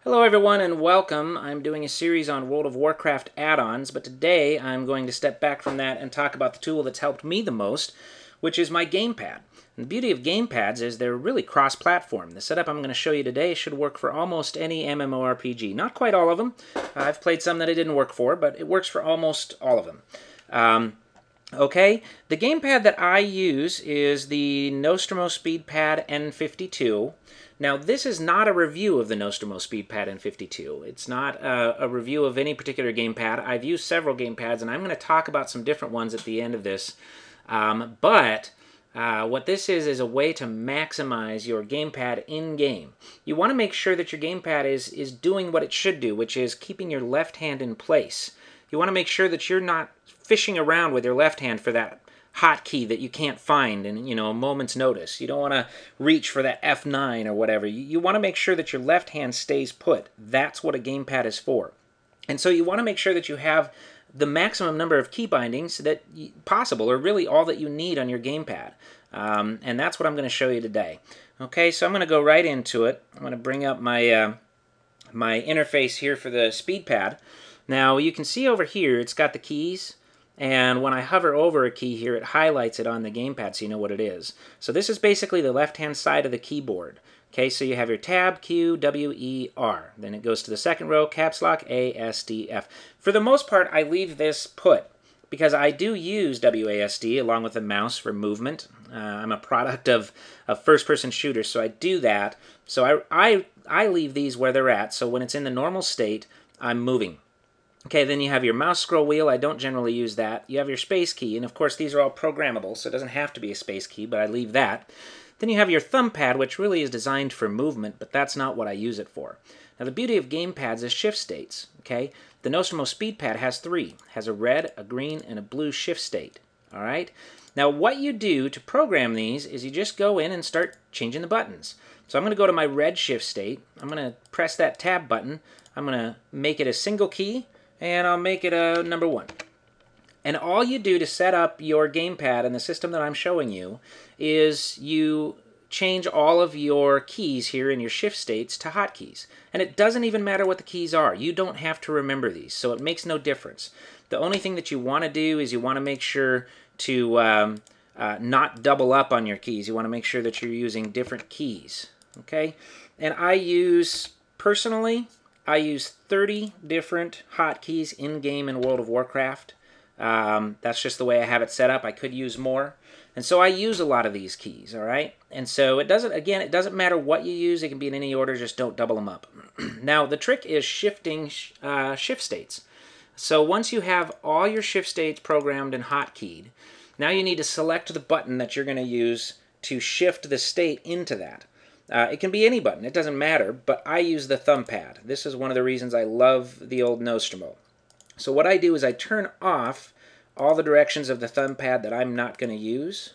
Hello everyone and welcome. I'm doing a series on World of Warcraft add-ons, but today I'm going to step back from that and talk about the tool that's helped me the most, which is my Gamepad. And the beauty of Gamepads is they're really cross-platform. The setup I'm going to show you today should work for almost any MMORPG. Not quite all of them. I've played some that it didn't work for, but it works for almost all of them. Okay, the gamepad that I use is the Nostromo SpeedPad N52. Now, this is not a review of the Nostromo SpeedPad N52. It's not a review of any particular gamepad. I've used several gamepads, and I'm going to talk about some different ones at the end of this. What this is a way to maximize your gamepad in-game. You want to make sure that your gamepad is doing what it should do, which is keeping your left hand in place. You want to make sure that you're not fishing around with your left hand for that hotkey that you can't find in a moment's notice. You don't want to reach for that F9 or whatever. You want to make sure that your left hand stays put. That's what a gamepad is for. And so you want to make sure that you have the maximum number of key bindings that possible, or really all that you need on your gamepad. And that's what I'm going to show you today. Okay, so I'm going to go right into it. I'm going to bring up my my interface here for the SpeedPad. Now you can see over here it's got the keys, and when I hover over a key here it highlights it on the gamepad so you know what it is. So this is basically the left hand side of the keyboard. Okay, so you have your tab, Q, W, E, R. Then it goes to the second row, caps lock, A, S, D, F. For the most part I leave this put because I do use WASD along with the mouse for movement. I'm a product of first-person shooters, so I do that. So I leave these where they're at, so when it's in the normal state, I'm moving. Okay, then you have your mouse scroll wheel. I don't generally use that. You have your space key, and of course these are all programmable, so it doesn't have to be a space key, but I leave that. Then you have your thumb pad, which really is designed for movement, but that's not what I use it for. Now the beauty of gamepads is shift states, okay? The Nostromo SpeedPad has three. It has a red, a green, and a blue shift state, all right? Now what you do to program these is you just go in and start changing the buttons. So I'm going to go to my red shift state. I'm going to press that tab button. I'm going to make it a single key, and I'll make it a number 1. And all you do to set up your gamepad and the system that I'm showing you is you change all of your keys here in your shift states to hotkeys. And it doesn't even matter what the keys are. You don't have to remember these, so it makes no difference. The only thing that you want to do is you want to make sure to not double up on your keys. You want to make sure that you're using different keys. Okay? And personally, I use 30 different hotkeys in-game in World of Warcraft. That's just the way I have it set up. I could use more. And so I use a lot of these keys, all right? And so it doesn't matter what you use. It can be in any order. Just don't double them up. Now, the trick is shifting shift states. So once you have all your shift states programmed and hotkeyed, now you need to select the button that you're going to use to shift the state into that. It can be any button, it doesn't matter, but I use the thumb pad. This is one of the reasons I love the old Nostromo. So what I do is I turn off all the directions of the thumb pad that I'm not going to use.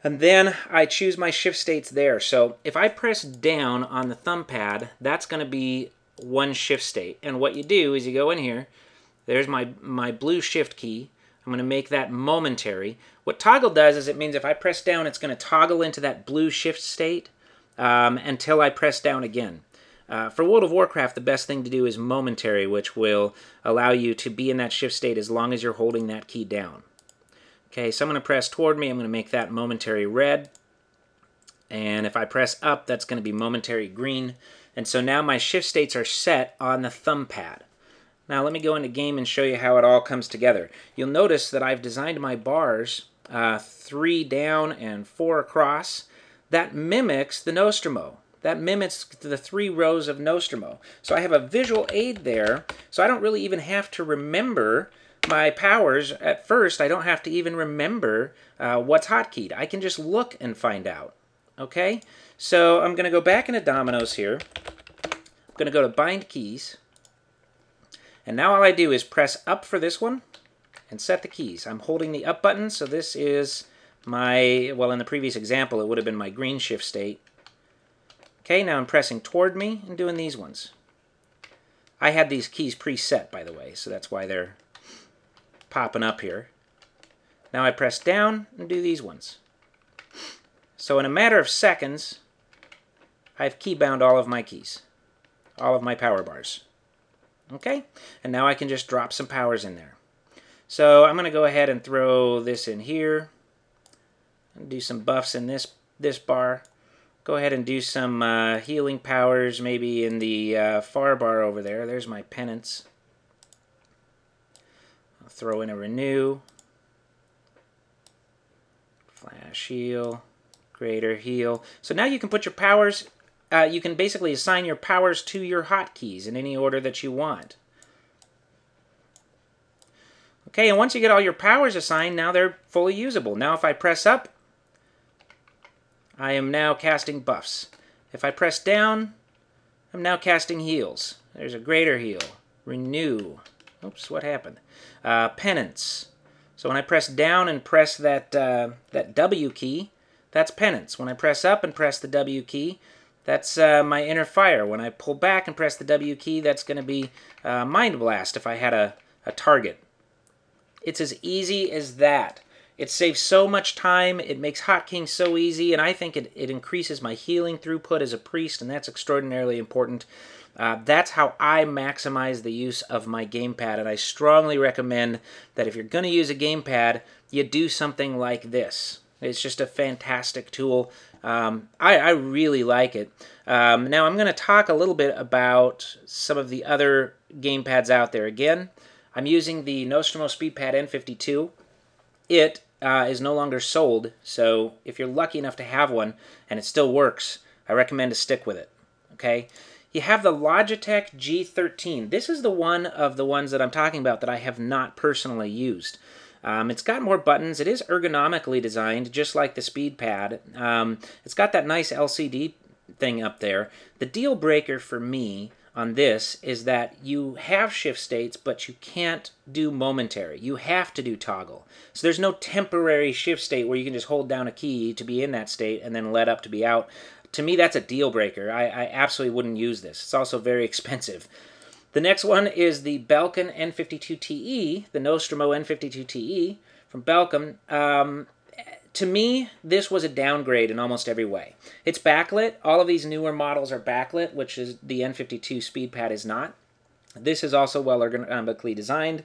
And then I choose my shift states there. So if I press down on the thumb pad, that's going to be one shift state. And what you do is you go in here, there's my blue shift key. I'm going to make that momentary. What toggle does is it means if I press down, it's going to toggle into that blue shift state until I press down again. For World of Warcraft, the best thing to do is momentary, which will allow you to be in that shift state as long as you're holding that key down. Okay, so I'm going to press toward me. I'm going to make that momentary red. And if I press up, that's going to be momentary green. And so now my shift states are set on the thumb pad. Now let me go into game and show you how it all comes together. You'll notice that I've designed my bars 3 down and 4 across. That mimics the Nostromo. That mimics the 3 rows of Nostromo. So I have a visual aid there, so I don't really even have to remember my powers at first. I don't have to even remember what's hotkeyed. I can just look and find out. Okay? So I'm going to go back into Dominoes here. I'm going to go to Bind Keys. And now all I do is press up for this one and set the keys. I'm holding the up button, so this is my, well, in the previous example, it would have been my green shift state. Okay, now I'm pressing toward me and doing these ones. I had these keys preset, by the way, so that's why they're popping up here. Now I press down and do these ones. So in a matter of seconds, I've keybound all of my keys, all of my power bars. Okay, and now I can just drop some powers in there. So I'm going to go ahead and throw this in here, and do some buffs in this bar. Go ahead and do some healing powers maybe in the far bar over there. There's my penance. I'll throw in a renew, flash heal, greater heal. So now you can put your powers, you can basically assign your powers to your hotkeys in any order that you want. Okay, and once you get all your powers assigned, now they're fully usable. Now if I press up, I am now casting buffs. If I press down, I'm now casting heals. There's a greater heal. Renew. Oops, what happened? Penance. So when I press down and press that W key, that's penance. When I press up and press the W key, that's my inner fire. When I pull back and press the W key, that's going to be mind blast if I had a target. It's as easy as that. It saves so much time, it makes hotkeying so easy, and I think it increases my healing throughput as a priest, and that's extraordinarily important. That's how I maximize the use of my gamepad, and I strongly recommend that if you're going to use a gamepad, you do something like this. It's just a fantastic tool. I really like it. Now I'm going to talk a little bit about some of the other gamepads out there. Again, I'm using the Nostromo SpeedPad N52. It is no longer sold, so if you're lucky enough to have one and it still works, I recommend to stick with it. Okay? You have the Logitech G13. This is the one of the ones that I'm talking about that I have not personally used. It's got more buttons. It is ergonomically designed, just like the SpeedPad. It's got that nice LCD thing up there. The deal breaker for me on this is that you have shift states, but you can't do momentary. You have to do toggle. So there's no temporary shift state where you can just hold down a key to be in that state and then let up to be out. To me, that's a deal breaker. I absolutely wouldn't use this. It's also very expensive. The next one is the Belkin N52TE, the Nostromo N52TE from Belkin. To me, this was a downgrade in almost every way. It's backlit. All of these newer models are backlit, which is the N52 SpeedPad is not. This is also well ergonomically designed.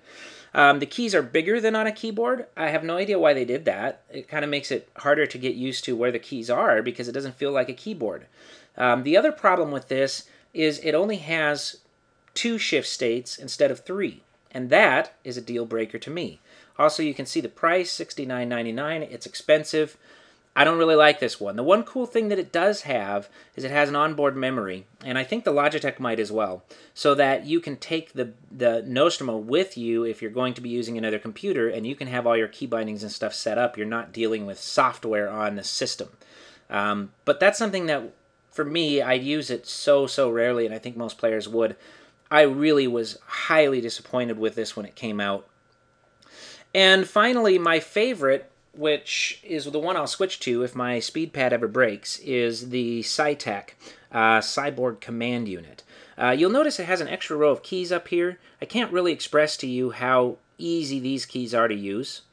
The keys are bigger than on a keyboard. I have no idea why they did that. It kind of makes it harder to get used to where the keys are because it doesn't feel like a keyboard. The other problem with this is it only has 2 shift states instead of 3, and that is a deal breaker to me. Also, you can see the price, $69.99. It's expensive. I don't really like this one. The one cool thing that it does have is it has an onboard memory, and I think the Logitech might as well, so that you can take the Nostromo with you if you're going to be using another computer, and you can have all your key bindings and stuff set up. You're not dealing with software on the system. But that's something that, for me, I'd use it so rarely, and I think most players would. I really was highly disappointed with this when it came out. And finally, my favorite, which is the one I'll switch to if my SpeedPad ever breaks, is the Cytec Cyborg Command Unit. You'll notice it has an extra row of keys up here. I can't really express to you how easy these keys are to use.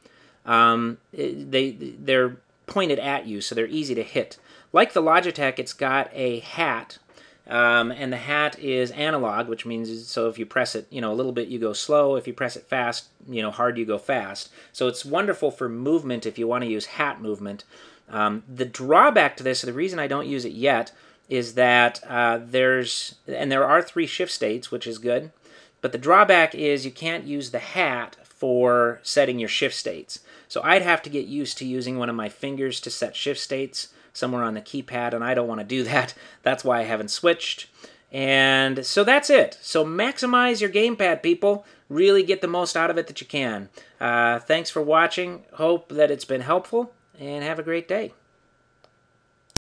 They're pointed at you, so they're easy to hit. Like the Logitech, it's got a hat. And the hat is analog, which means so if you press it, a little bit, you go slow. If you press it fast, hard, you go fast. So it's wonderful for movement if you want to use hat movement. The drawback to this, the reason I don't use it yet, is that there are 3 shift states, which is good. But the drawback is you can't use the hat for setting your shift states. So I'd have to get used to using one of my fingers to set shift states somewhere on the keypad, and I don't want to do that. That's why I haven't switched. And so that's it. So maximize your gamepad, people. Really get the most out of it that you can. Thanks for watching. Hope that it's been helpful, and have a great day.